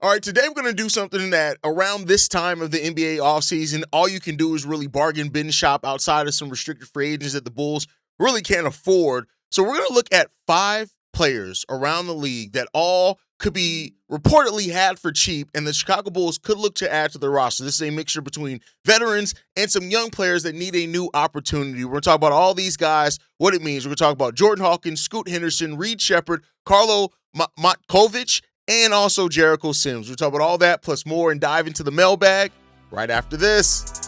All right, today we're going to do something that around this time of the NBA offseason, all you can do is really bargain bin shop outside of some restricted free agents that the Bulls really can't afford. So we're going to look at 5 players around the league that all could be reportedly had for cheap, and the Chicago Bulls could look to add to their roster. This is a mixture between veterans and some young players that need a new opportunity. We're going to talk about all these guys, what it means. We're going to talk about Jordan Hawkins, Scoot Henderson, Reed Shepherd, Carlo Matkovic, and also Jericho Sims. We'll talk about all that plus more and dive into the mailbag right after this.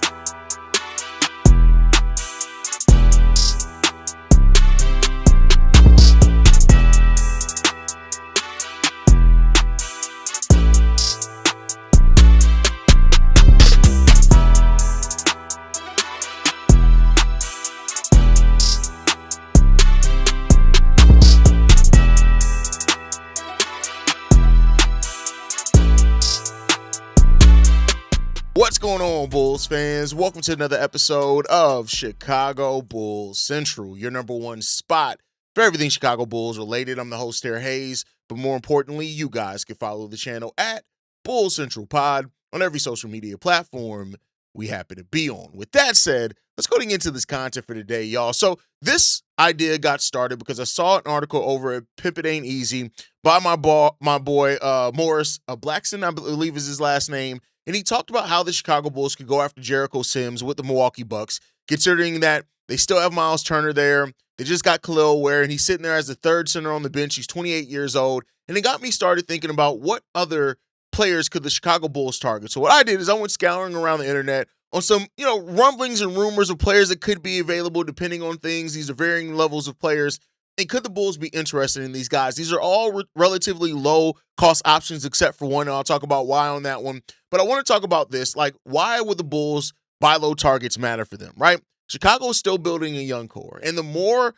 What's going on, Bulls fans? Welcome to another episode of Chicago Bulls Central, your number one spot for everything Chicago Bulls related. I'm the host here, Haize, but more importantly, you guys can follow the channel at Bulls Central Pod on every social media platform we happen to be on. With that said, let's go into this content for today, y'all. So this idea got started because I saw an article over at Pimp It Ain't Easy by my boy Morris Blackson, I believe is his last name. And he talked about how the Chicago Bulls could go after Jericho Sims with the Milwaukee Bucks, considering that they still have Miles Turner there. They just got Khalil Ware, and he's sitting there as the third center on the bench. He's 28 years old. And it got me started thinking about what other players could the Chicago Bulls target. So what I did is I went scouring around the internet on some, rumblings and rumors of players that could be available depending on things. These are varying levels of players. And could the Bulls be interested in these guys? These are all relatively low-cost options except for one, and I'll talk about why on that one. But I want to talk about this, like, why would the Bulls buy low targets matter for them, right? Chicago is still building a young core, and the more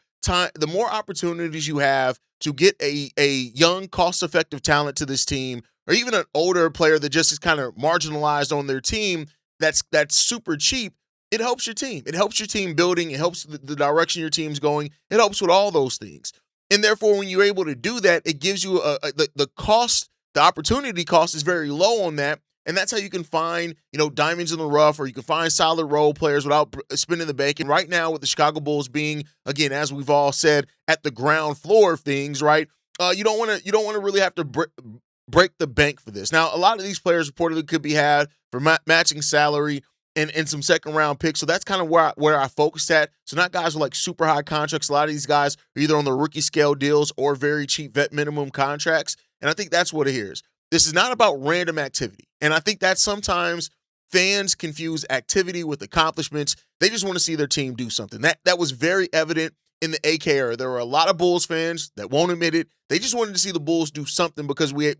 opportunities you have to get a young, cost-effective talent to this team, or even an older player that just is kind of marginalized on their team that's super cheap, it helps your team. It helps your team building. It helps the direction your team's going. It helps with all those things. And therefore, when you're able to do that, it gives you the cost, the opportunity cost is very low on that. And that's how you can find, diamonds in the rough, or you can find solid role players without spending the bank. And right now with the Chicago Bulls being, again, as we've all said, at the ground floor of things, right? You don't want to really have to break the bank for this. Now, a lot of these players reportedly could be had for matching salary and some second-round picks. So that's kind of where I focused at. So not guys with like super high contracts. A lot of these guys are either on the rookie scale deals or very cheap vet minimum contracts. And I think that's what it is. This is not about random activity. And I think that sometimes fans confuse activity with accomplishments. They just want to see their team do something. That was very evident in the AK era. There were a lot of Bulls fans that won't admit it. They just wanted to see the Bulls do something because we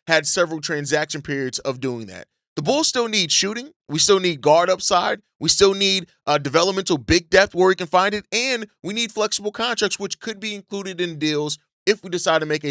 had several transaction periods of doing that. The Bulls still need shooting. We still need guard upside. We still need developmental big depth where we can find it. And we need flexible contracts, which could be included in deals if we decide to make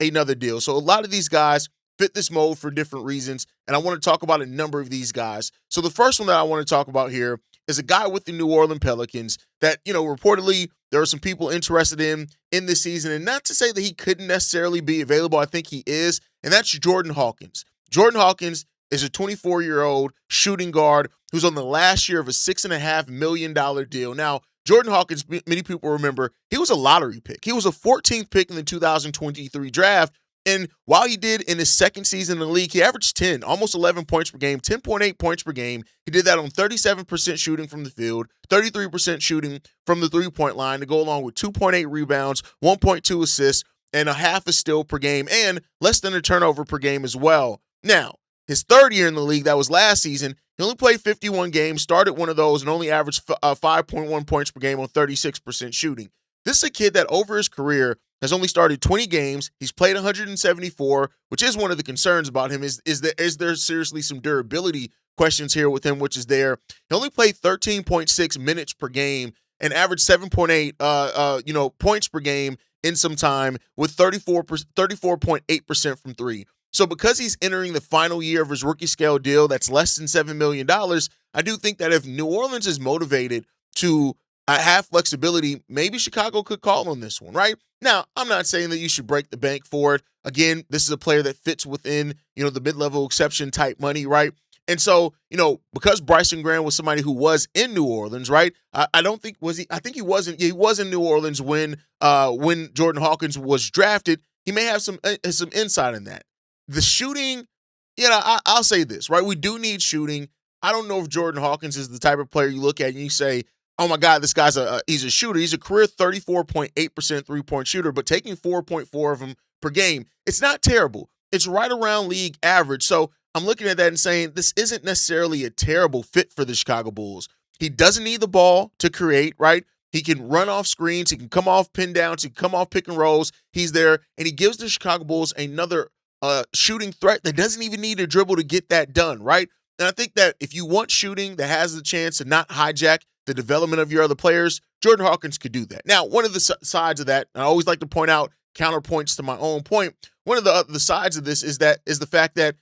another deal. So a lot of these guys fit this mold for different reasons. And I want to talk about a number of these guys. So the first one that I want to talk about here is a guy with the New Orleans Pelicans that, reportedly there are some people interested in this season. And not to say that he couldn't necessarily be available. I think he is. And that's Jordan Hawkins. Jordan Hawkins is a 24-year-old shooting guard who's on the last year of a $6.5 million deal. Now, Jordan Hawkins, many people remember, he was a lottery pick. He was a 14th pick in the 2023 draft. And while he did in his second season in the league, he averaged 10, almost 11 points per game, 10.8 points per game. He did that on 37% shooting from the field, 33% shooting from the three-point line to go along with 2.8 rebounds, 1.2 assists, and a half a steal per game, and less than a turnover per game as well. Now, his third year in the league, that was last season, he only played 51 games, started one of those, and only averaged 5.1 points per game on 36% shooting. This is a kid that over his career has only started 20 games. He's played 174, which is one of the concerns about him. Is there seriously some durability questions here with him, which is there. He only played 13.6 minutes per game and averaged 7.8 points per game in some time with 34.8% from three. So because he's entering the final year of his rookie scale deal that's less than $7 million, I do think that if New Orleans is motivated to have flexibility, maybe Chicago could call on this one, right? Now, I'm not saying that you should break the bank for it. Again, this is a player that fits within, the mid-level exception type money, right? And so, because Bryson Graham was somebody who was in New Orleans, right? I don't think was he. I think he wasn't. Yeah, he was in New Orleans when Jordan Hawkins was drafted. He may have some insight in that. The shooting, I'll say this, right? We do need shooting. I don't know if Jordan Hawkins is the type of player you look at and you say, oh my God, this guy's he's a shooter. He's a career 34.8% three-point shooter, but taking 4.4 of them per game, it's not terrible. It's right around league average. So I'm looking at that and saying this isn't necessarily a terrible fit for the Chicago Bulls. He doesn't need the ball to create, right? He can run off screens. He can come off pin downs. He can come off pick and rolls. He's there, and he gives the Chicago Bulls another shooting threat that doesn't even need a dribble to get that done, right? And I think that if you want shooting that has the chance to not hijack the development of your other players, Jordan Hawkins could do that. Now, one of the sides of that, and I always like to point out counterpoints to my own point, one of the sides of this is the fact that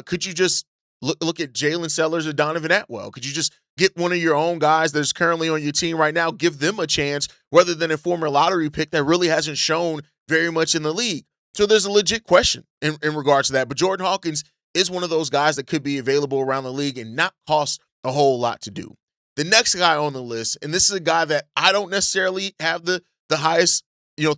could you just look at Jalen Sellers or Donovan Atwell? Could you just get one of your own guys that's currently on your team right now, give them a chance rather than a former lottery pick that really hasn't shown very much in the league? So there's a legit question in regards to that. But Jordan Hawkins is one of those guys that could be available around the league and not cost a whole lot to do. The next guy on the list, and this is a guy that I don't necessarily have the highest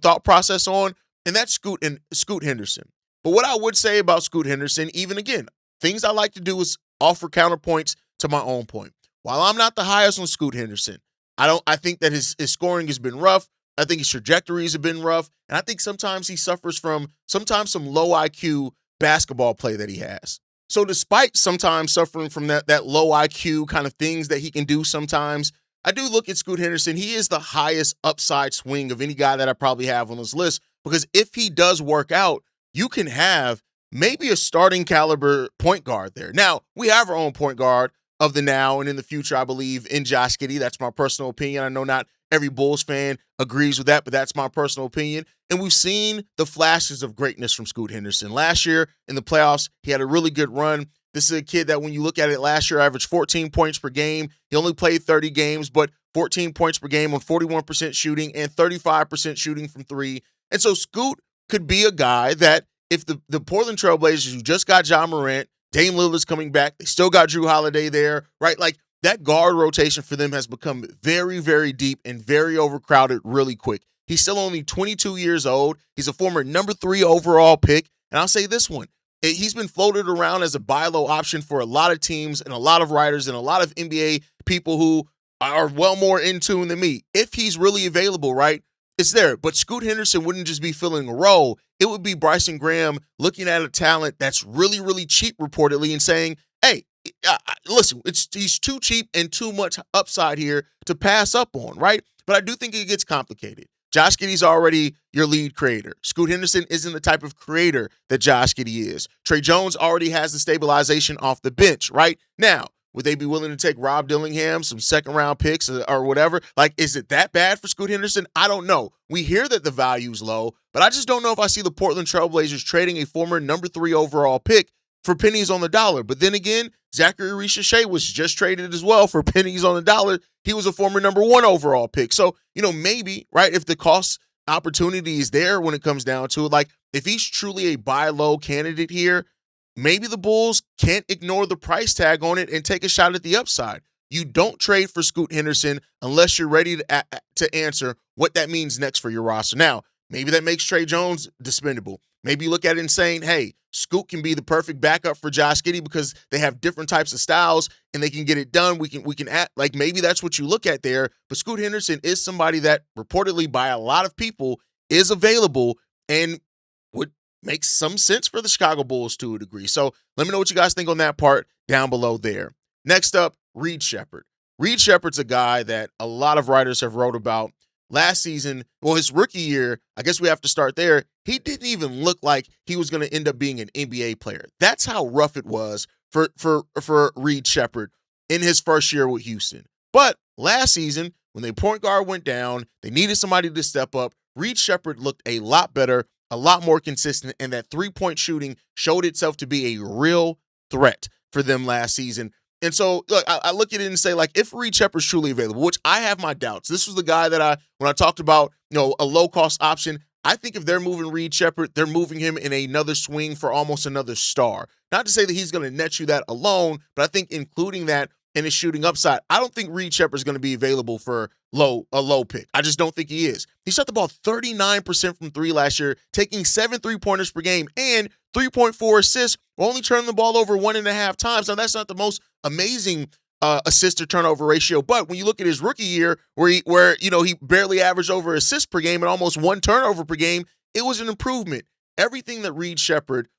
thought process on, and that's Scoot Henderson. But what I would say about Scoot Henderson, even again, things I like to do is offer counterpoints to my own point. While I'm not the highest on Scoot Henderson, I think that his scoring has been rough. I think his trajectories have been rough, and I think sometimes he suffers from some low IQ basketball play that he has. So despite sometimes suffering from that low IQ kind of things that he can do sometimes, I do look at Scoot Henderson. He is the highest upside swing of any guy that I probably have on this list, because if he does work out, you can have maybe a starting caliber point guard there. Now, we have our own point guard of the now and in the future, I believe, in Josh Giddey. That's my personal opinion. I know not every Bulls fan agrees with that, but that's my personal opinion. And we've seen the flashes of greatness from Scoot Henderson. Last year in the playoffs, he had a really good run. This is a kid that when you look at it last year, averaged 14 points per game. He only played 30 games, but 14 points per game on 41% shooting and 35% shooting from three. And so Scoot could be a guy that if the Portland Trailblazers, who just got Ja Morant, Dame Lillard's coming back, they still got Drew Holiday there, right? Like that guard rotation for them has become very, very deep and very overcrowded really quick. He's still only 22 years old. He's a former number 3 overall pick. And I'll say this one. He's been floated around as a buy low option for a lot of teams and a lot of writers and a lot of NBA people who are well more in tune than me. If he's really available, right, it's there. But Scoot Henderson wouldn't just be filling a role. It would be Bryson Graham looking at a talent that's really, really cheap reportedly and saying, hey, listen, he's too cheap and too much upside here to pass up on, right? But I do think it gets complicated. Josh Giddey's already your lead creator. Scoot Henderson isn't the type of creator that Josh Giddey is. Tre Jones already has the stabilization off the bench, right? Now, would they be willing to take Rob Dillingham, some second-round picks or whatever? Like, is it that bad for Scoot Henderson? I don't know. We hear that the value's low, but I just don't know if I see the Portland Trailblazers trading a former number 3 overall pick for pennies on the dollar. But then again, Zachary Richer was just traded as well for pennies on the dollar. He was a former number 1 overall pick. So, maybe, right, if the cost opportunity is there when it comes down to it, like if he's truly a buy low candidate here, maybe the Bulls can't ignore the price tag on it and take a shot at the upside. You don't trade for Scoot Henderson unless you're ready to answer what that means next for your roster. Now, maybe that makes Tre Jones dispendable. Maybe you look at it and saying, hey, Scoot can be the perfect backup for Josh Giddey because they have different types of styles and they can get it done. We can act like maybe that's what you look at there. But Scoot Henderson is somebody that reportedly by a lot of people is available and would make some sense for the Chicago Bulls to a degree. So let me know what you guys think on that part down below there. Next up, Reed Sheppard. Reed Sheppard's a guy that a lot of writers have wrote about. Last season, well, his rookie year, I guess we have to start there. He didn't even look like he was going to end up being an NBA player. That's how rough it was for Reed Sheppard in his first year with Houston. But last season, when their point guard went down, they needed somebody to step up. Reed Sheppard looked a lot better, a lot more consistent, and that three-point shooting showed itself to be a real threat for them last season. And so, look, I look at it and say, like, if Reed Shepard's truly available, which I have my doubts. This was the guy that when I talked about, a low-cost option, I think if they're moving Reed Shepard, they're moving him in another swing for almost another star. Not to say that he's going to net you that alone, but I think including that in his shooting upside, I don't think Reed Shepard's going to be available for a low pick. I just don't think he is. He shot the ball 39% from three last year, taking 7 3-pointers per game and 3.4 assists, only turning the ball over 1.5 times. Now, that's not the most amazing assist to turnover ratio, but when you look at his rookie year where he barely averaged over assists per game and almost 1 turnover per game, it was an improvement. Everything that Reed Shepard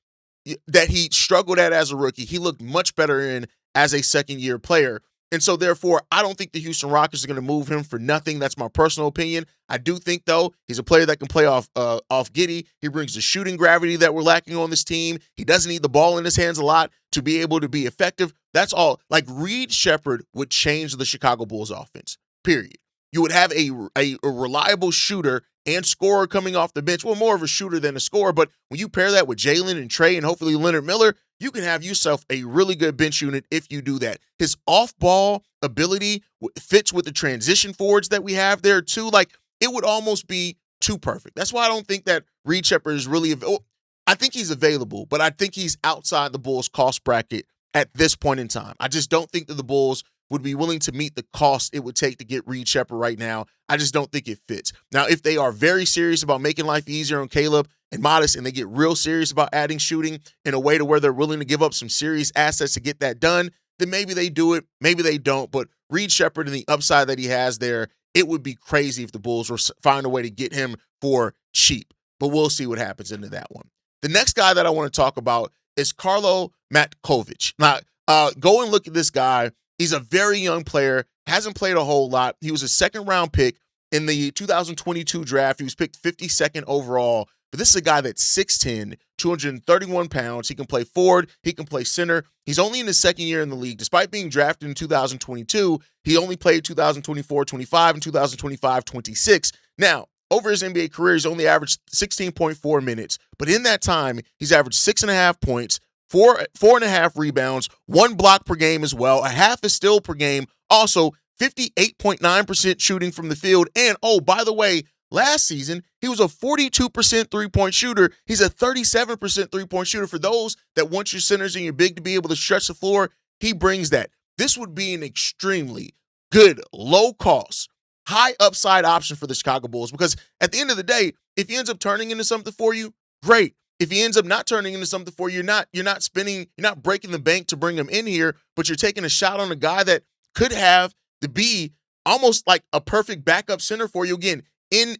that he struggled at as a rookie, he looked much better in as a second-year player. And so, therefore, I don't think the Houston Rockets are going to move him for nothing. That's my personal opinion. I do think, though, he's a player that can play off Giddey. He brings the shooting gravity that we're lacking on this team. He doesn't need the ball in his hands a lot to be able to be effective. That's all. Like, Reed Shepard would change the Chicago Bulls offense, period. You would have a reliable shooter and scorer coming off the bench. Well, more of a shooter than a scorer, but when you pair that with Jalen and Tre and hopefully Leonard Miller, you can have yourself a really good bench unit if you do that. His off-ball ability fits with the transition forwards that we have there too. Like, it would almost be too perfect. That's why I don't think that Reed Shepard is really available. I think he's available, but I think he's outside the Bulls' cost bracket at this point in time. I just don't think that the Bulls would be willing to meet the cost it would take to get Reed Shepard right now. I just don't think it fits. Now, if they are very serious about making life easier on Caleb and Modest, and they get real serious about adding shooting in a way to where they're willing to give up some serious assets to get that done, then maybe they do it, maybe they don't. But Reed Shepard and the upside that he has there, it would be crazy if the Bulls were find a way to get him for cheap. But we'll see what happens into that one. The next guy that I want to talk about is Karlo Matkovic. Now, go and look at this guy. He's a very young player, hasn't played a whole lot. He was a second-round pick in the 2022 draft. He was picked 52nd overall. But this is a guy that's 6'10", 231 pounds. He can play forward. He can play center. He's only in his second year in the league. Despite being drafted in 2022, he only played 2024-25 and 2025-26. Now, over his NBA career, he's only averaged 16.4 minutes. But in that time, he's averaged 6.5 points, 4.5 rebounds, 1 block per game as well, a half a steal per game. Also, 58.9% shooting from the field. And, oh, by the way, last season, he was a 42% three-point shooter. He's a 37% three-point shooter. For those that want your centers and your big to be able to stretch the floor, he brings that. This would be an extremely good, low-cost, high upside option for the Chicago Bulls, because at the end of the day, if he ends up turning into something for you, great. If he ends up not turning into something for you, you're not breaking the bank to bring him in here, but you're taking a shot on a guy that could have to be almost like a perfect backup center for you. Again, in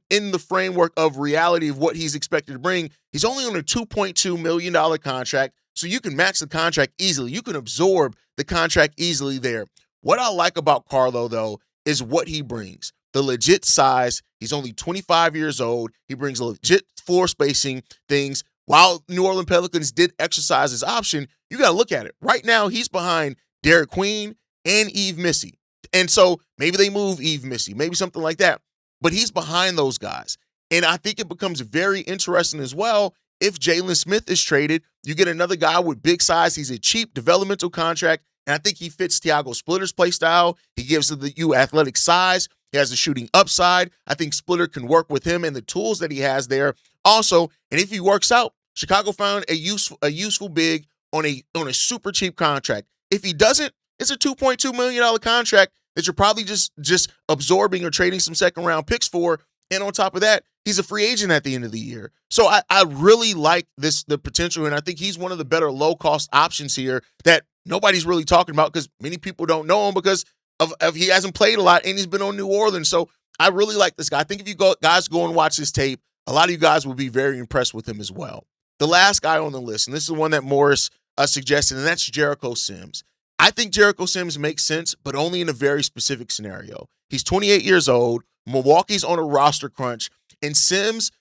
the framework of reality of what he's expected to bring, he's only on a $2.2 million contract, so you can match the contract easily. You can absorb the contract easily there. What I like about Karlo, though, is what he brings. The legit size. He's only 25 years old. He brings legit floor spacing things. While New Orleans Pelicans did exercise his option, you got to look at it. Right now, he's behind Derek Queen and Yves Missi. And so maybe they move Yves Missi, maybe something like that. But he's behind those guys. And I think it becomes very interesting as well if Jalen Smith is traded. You get another guy with big size. He's a cheap developmental contract. And I think he fits Tiago Splitter's play style. He gives you athletic size. He has a shooting upside. I think Splitter can work with him and the tools that he has there. Also, and if he works out, Chicago found a useful big on a super cheap contract. If he doesn't, it's a $2.2 million contract that you're probably just absorbing or trading some second-round picks for. And on top of that, he's a free agent at the end of the year. So I really like the potential, and I think he's one of the better low-cost options here that nobody's really talking about because many people don't know him because of he hasn't played a lot and he's been on New Orleans. So I really like this guy. I think if you guys go and watch this tape, a lot of you guys will be very impressed with him as well. The last guy on the list, and this is one that Morris suggested, and that's Jericho Sims. I think Jericho Sims makes sense, but only in a very specific scenario. He's 28 years old. Milwaukee's on a roster crunch. And Sims,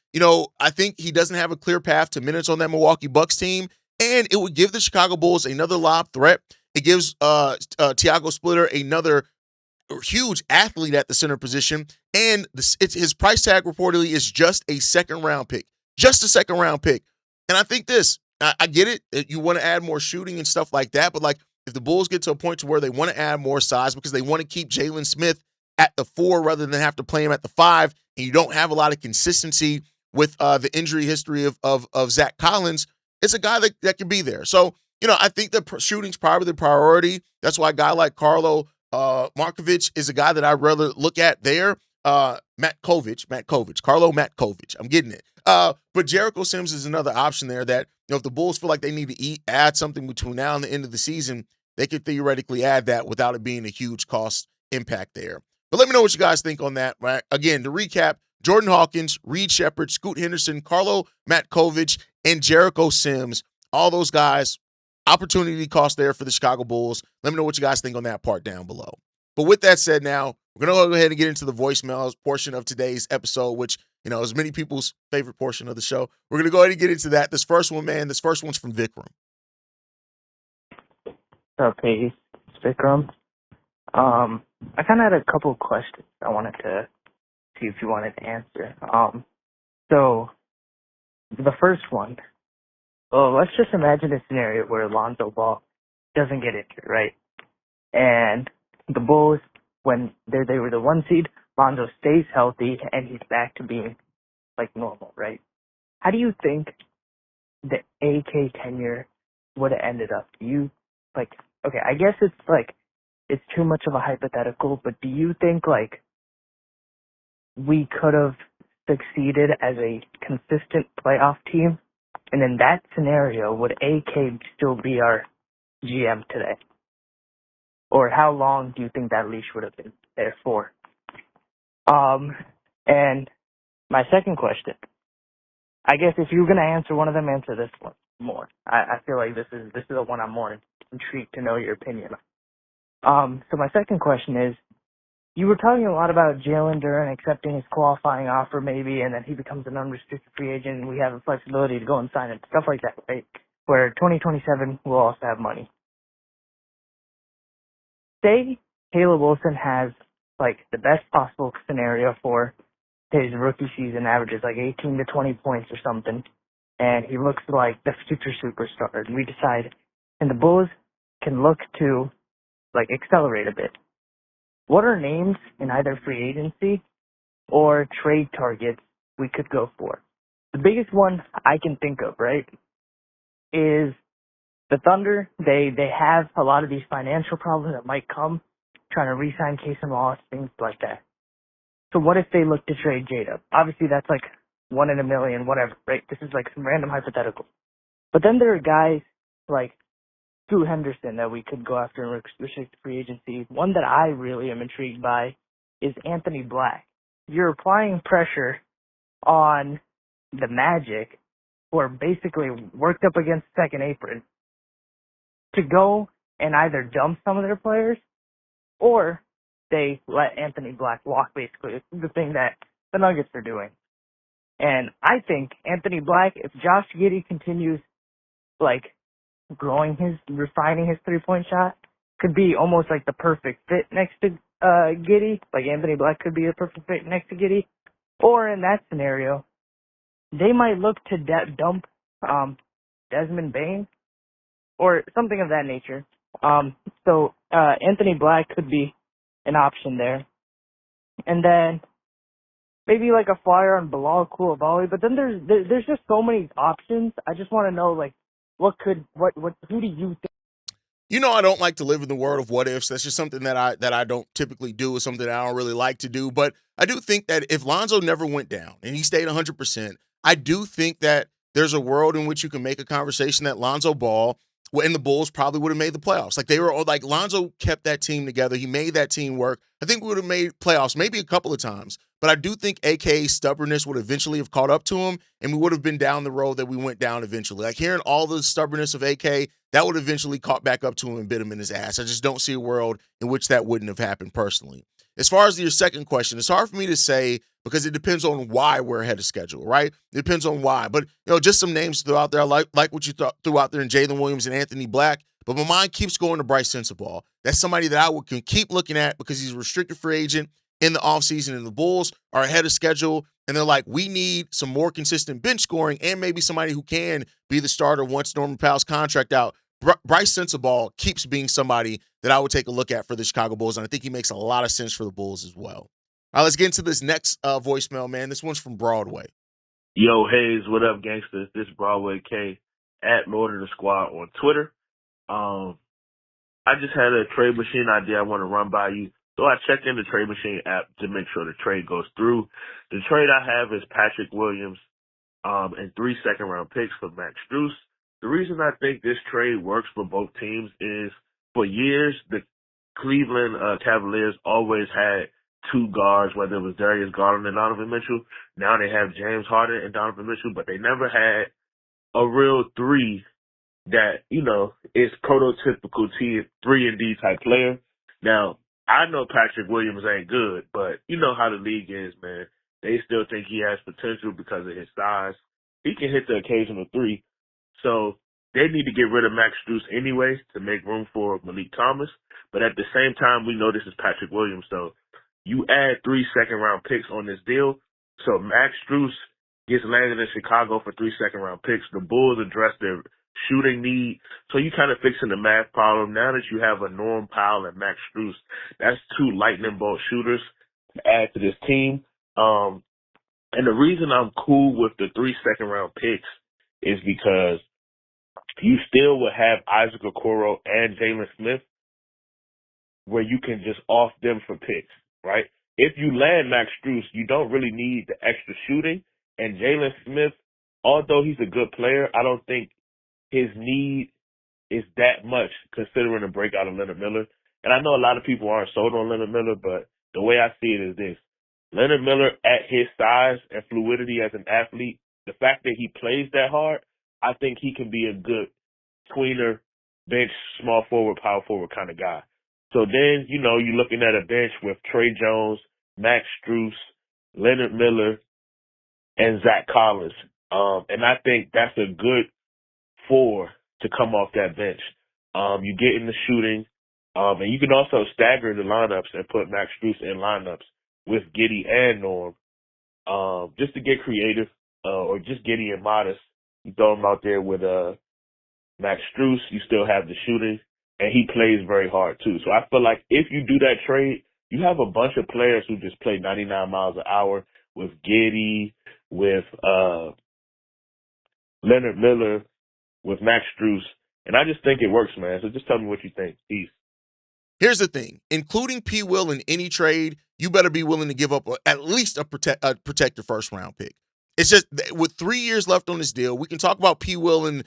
I think he doesn't have a clear path to minutes on that Milwaukee Bucks team. And it would give the Chicago Bulls another lob threat. It gives Tiago Splitter another huge athlete at the center position. And his price tag reportedly is just a second-round pick. Just a second-round pick. And I think I get it. You want to add more shooting and stuff like that. But, if the Bulls get to a point to where they want to add more size because they want to keep Jalen Smith at the 4 rather than have to play him at the 5, and you don't have a lot of consistency with the injury history of Zach Collins, it's a guy that can be there. So, I think the shooting's probably the priority. That's why a guy like Carlo Markovic is a guy that I'd rather look at there. Carlo Matkovic. I'm getting it. But Jericho Sims is another option there that, if the Bulls feel like they need to add something between now and the end of the season, they could theoretically add that without it being a huge cost impact there. But let me know what you guys think on that, right? Again, to recap, Jordan Hawkins, Reed Sheppard, Scoot Henderson, Carlo Matkovic, and Jericho Sims, all those guys, opportunity cost there for the Chicago Bulls. Let me know what you guys think on that part down below. But with that said, now we're going to go ahead and get into the voicemails portion of today's episode, which, is many people's favorite portion of the show. We're going to go ahead and get into that. This first one's from Vikram. Okay, it's Vikram. I kind of had a couple of questions I wanted to see if you wanted to answer. So the first one, let's just imagine a scenario where Lonzo Ball doesn't get injured, right? And the Bulls, when they were the 1 seed, Lonzo stays healthy and he's back to being like normal, right? How do you think the AK tenure would have ended up? Okay, I guess it's too much of a hypothetical, but do you think we could have succeeded as a consistent playoff team? And in that scenario, would AK still be our GM today? Or how long do you think that leash would have been there for? And my second question, I guess if you're going to answer one of them, answer this one more. I feel like this is the one I'm more intrigued to know your opinion on. So my second question is, you were talking a lot about Jalen Duren accepting his qualifying offer maybe, and then he becomes an unrestricted free agent, and we have the flexibility to go and sign it, stuff like that, right? Where 2027 we'll also have money. Say Caleb Wilson has the best possible scenario for his rookie season, averages 18 to 20 points or something, and he looks like the future superstar. And we decide, and the Bulls can look to accelerate a bit. What are names in either free agency or trade targets we could go for? The biggest one I can think of, right, is the Thunder. They have a lot of these financial problems that might come trying to re-sign Case and Wallace, things like that. So what if they look to trade J-Dub? Obviously that's 1 in a million, whatever, right? This is some random hypothetical. But then there are guys like Scoot Henderson that we could go after in restricted free agency. One that I really am intrigued by is Anthony Black. You're applying pressure on the Magic, who are basically worked up against second apron, to go and either dump some of their players or they let Anthony Black walk, basically. It's the thing that the Nuggets are doing. And I think Anthony Black, if Josh Giddey continues refining his three-point shot, could be almost the perfect fit next to Giddey. Anthony Black could be a perfect fit next to Giddey. Or in that scenario, they might look to dump Desmond Bane or something of that nature. So Anthony Black could be an option there. And then maybe a flyer on Bilal Coulibaly. But then there's just so many options. I just want to know who do you think? I don't like to live in the world of what ifs. That's just something that I don't typically do. It's something that I don't really like to do. But I do think that if Lonzo never went down and he stayed 100%, I do think that there's a world in which you can make a conversation that Lonzo Ball and the Bulls probably would have made the playoffs. They were Lonzo kept that team together. He made that team work. I think we would have made playoffs maybe a couple of times. But I do think AK's stubbornness would eventually have caught up to him, and we would have been down the road that we went down eventually. Hearing all the stubbornness of AK, that would eventually caught back up to him and bit him in his ass. I just don't see a world in which that wouldn't have happened personally. As far as your second question, it's hard for me to say because it depends on why we're ahead of schedule, right? It depends on why. But, just some names threw out there, like what you threw out there in Jalen Williams and Anthony Black. But my mind keeps going to Bryce Sensabaugh. That's somebody that I can keep looking at because he's a restricted free agent in the offseason, and the Bulls are ahead of schedule. And they're we need some more consistent bench scoring and maybe somebody who can be the starter once Norman Powell's contract out. Bryce Sensabaugh keeps being somebody that I would take a look at for the Chicago Bulls, and I think he makes a lot of sense for the Bulls as well. All right, let's get into this next voicemail, man. This one's from Broadway. Yo, Haize, what up, gangsters? This Broadway K at Lord of the Squad on Twitter. I just had a trade machine idea I want to run by you. So I checked in the trade machine app to make sure the trade goes through. The trade I have is Patrick Williams and 3 second-round picks for Max Strus. The reason I think this trade works for both teams is for years, the Cleveland Cavaliers always had two guards, whether it was Darius Garland and Donovan Mitchell. Now they have James Harden and Donovan Mitchell, but they never had a real three that, is prototypical 3-and-D type player. Now, I know Patrick Williams ain't good, but you know how the league is, man. They still think he has potential because of his size. He can hit the occasional three. So they need to get rid of Max Strus anyway to make room for Malik Thomas. But at the same time, we know this is Patrick Williams. So you add 3 second-round picks on this deal. So Max Strus gets landed in Chicago for 3 second-round picks. The Bulls address their shooting need. So you kind of fixing the math problem. Now that you have a Norm Powell and Max Strus, that's 2 lightning bolt shooters to add to this team. And the reason I'm cool with the 3 second-round picks is because you still would have Isaac Okoro and Jalen Smith where you can just off them for picks, right? If you land Max Strus, you don't really need the extra shooting. And Jalen Smith, although he's a good player, I don't think his need is that much considering the breakout of Leonard Miller. And I know a lot of people aren't sold on Leonard Miller, but the way I see it is this. Leonard Miller, at his size and fluidity as an athlete, the fact that he plays that hard, I think he can be a good tweener, bench, small forward, power forward kind of guy. So then, you're looking at a bench with Tre Jones, Max Strus, Leonard Miller, and Zach Collins. And I think that's a good 4 to come off that bench. You get in the shooting, and you can also stagger the lineups and put Max Strus in lineups with Giddey and Norm, just to get creative, or just Giddey and Modest. You throw him out there with Max Strus, you still have the shooting, and he plays very hard too. So I feel like if you do that trade, you have a bunch of players who just play 99 miles an hour with Giddey, with Leonard Miller, with Max Strus, and I just think it works, man. So just tell me what you think. Peace. Here's the thing. Including P. Will in any trade, you better be willing to give up at least a protected first-round pick. It's just with 3 years left on this deal, we can talk about P. Will and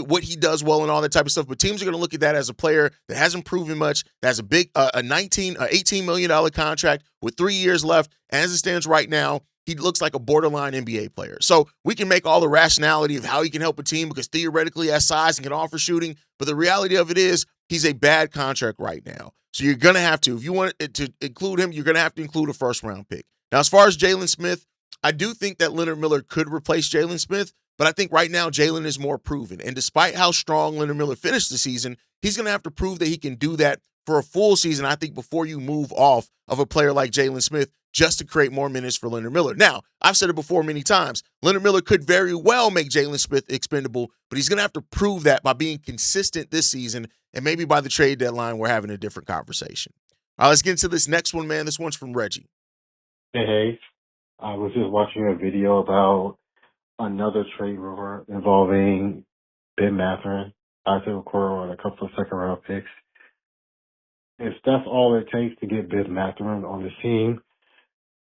what he does well and all that type of stuff, but teams are going to look at that as a player that hasn't proven much, that has a big $18 million contract with 3 years left, and as it stands right now, he looks like a borderline NBA player. So we can make all the rationality of how he can help a team because theoretically he has size and can offer shooting, but the reality of it is he's a bad contract right now. So you're going to have to, if you want to include him, you're going to have to include a first-round pick. Now, as far as Jalen Smith, I do think that Leonard Miller could replace Jalen Smith, but I think right now Jalen is more proven. And despite how strong Leonard Miller finished the season, he's going to have to prove that he can do that for a full season, I think, before you move off of a player like Jalen Smith just to create more minutes for Leonard Miller. Now, I've said it before many times, Leonard Miller could very well make Jalen Smith expendable, but he's going to have to prove that by being consistent this season, and maybe by the trade deadline, we're having a different conversation. All right, let's get into this next one, man. This one's from Reggie. Hey, I was just watching a video about another trade rumor involving Ben Mathurin, Isaac Okoro, and a couple of second-round picks. If that's all it takes to get Ben Mathurin on the team,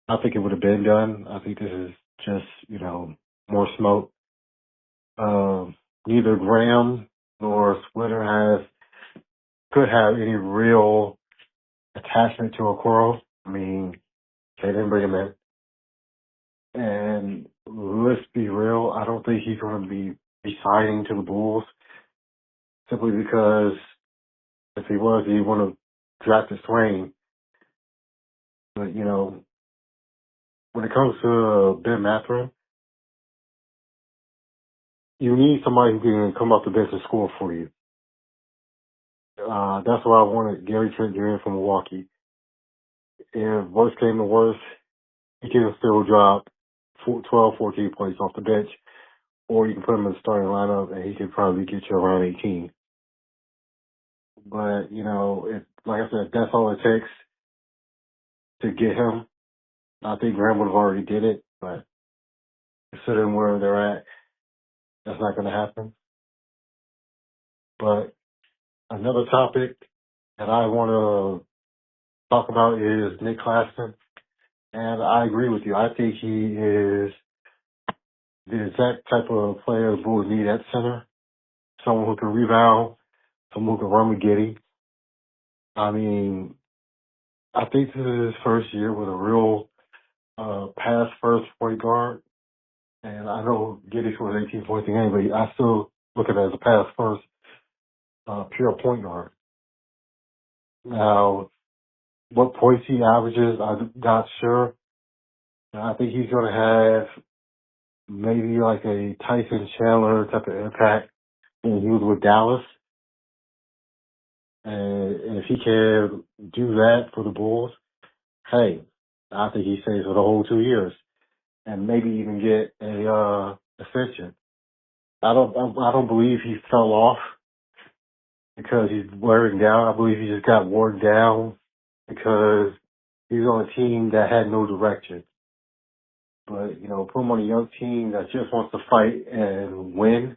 I think it would have been done. I think this is just, more smoke. Neither Graham nor Splitter could have any real attachment to Okoro. I mean, they didn't bring him in. And let's be real, I don't think he's going to be resigning to the Bulls simply because if he was, he would have drafted Swain. But, when it comes to Ben Mathurin, you need somebody who can come off the bench and score for you. That's why I wanted Gary Trent Jr. from Milwaukee. If worst came to worst, he can still drop 12, 14 points off the bench, or you can put him in the starting lineup and he could probably get you around 18. But, like I said, that's all it takes to get him. I think Graham would have already did it, but considering where they're at, that's not going to happen. But another topic that I want to talk about is Nick Claxton. And I agree with you. I think he is the exact type of player the Bulls need at center. Someone who can rebound, someone who can run with Giddey. I mean, I think this is his first year with a real pass-first point guard. And I know Giddey scores 18 points a game, but I still look at it as a pass-first pure point guard. Now, what points he averages, I'm not sure. I think he's going to have maybe like a Tyson Chandler type of impact when he was with Dallas. And if he can do that for the Bulls, hey, I think he stays for the whole 2 years and maybe even get a extension. I don't believe he fell off because he's wearing down. I believe he just got worn down because he's on a team that had no direction. But, put him on a young team that just wants to fight and win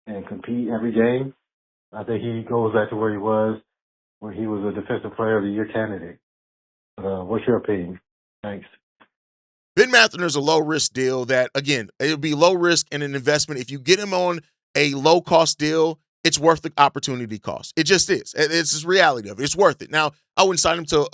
and compete every game. I think he goes back to where he was when he was a Defensive Player of the Year candidate. What's your opinion? Thanks. Ben Mathurin is a low-risk deal that, again, it would be low risk and an investment. If you get him on a low-cost deal, it's worth the opportunity cost. It just is. It's just reality of it. It's worth it. Now, I wouldn't sign him to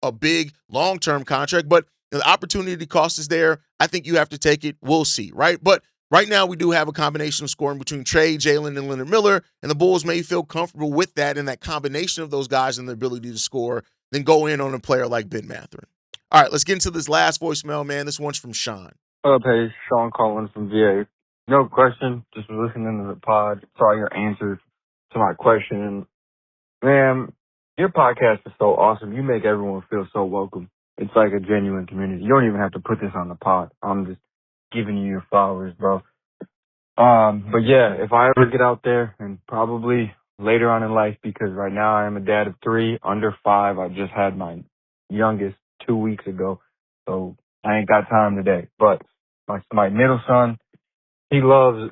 a big long-term contract, but the opportunity cost is there. I think you have to take it. We'll see, right? But right now, we do have a combination of scoring between Tre, Jalen, and Leonard Miller, and the Bulls may feel comfortable with that and that combination of those guys and their ability to score, then go in on a player like Ben Mathurin. All right, let's get into this last voicemail, man. This one's from Sean. Up, hey, Sean calling from VA. No question, just listening to the pod, saw your answers to my question. Man, your podcast is so awesome. You make everyone feel so welcome. It's like a genuine community. You don't even have to put this on the pod. I'm just giving you your flowers, bro. But yeah, if I ever get out there, and probably later on in life, because right now I am a dad of 3, under 5. I just had my youngest 2 weeks ago, so I ain't got time today. But my middle son, he loves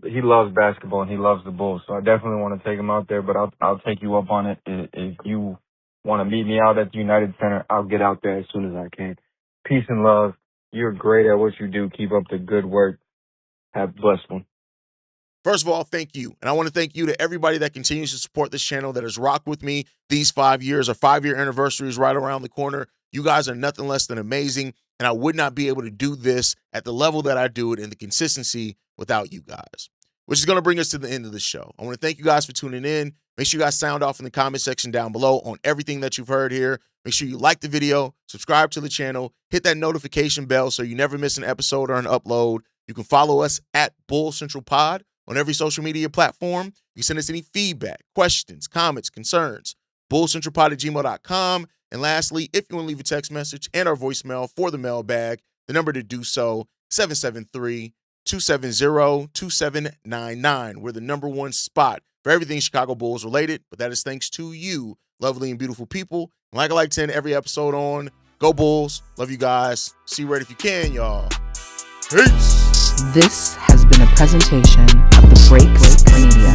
basketball and he loves the Bulls, so I definitely want to take him out there. But I'll take you up on it. If you want to meet me out at the United Center, I'll get out there as soon as I can. Peace and love. You're great at what you do. Keep up the good work. Have a blessed one. First of all, thank you. And I want to thank you to everybody that continues to support this channel, that has rocked with me these 5 years. Our 5-year anniversary is right around the corner. You guys are nothing less than amazing. And I would not be able to do this at the level that I do it and the consistency without you guys, which is going to bring us to the end of the show. I want to thank you guys for tuning in. Make sure you guys sound off in the comment section down below on everything that you've heard here. Make sure you like the video, subscribe to the channel, hit that notification bell so you never miss an episode or an upload. You can follow us at Bull Central Pod on every social media platform. You can send us any feedback, questions, comments, concerns, bullcentralpod@gmail.com. And lastly, if you want to leave a text message and our voicemail for the mailbag, the number to do so, 773-270-2799. We're the #1 spot for everything Chicago Bulls related, but that is thanks to you, lovely and beautiful people. And like I like to end every episode on, go Bulls. Love you guys. See you right if you can, y'all. Peace. This has been a presentation of the Breaks Media.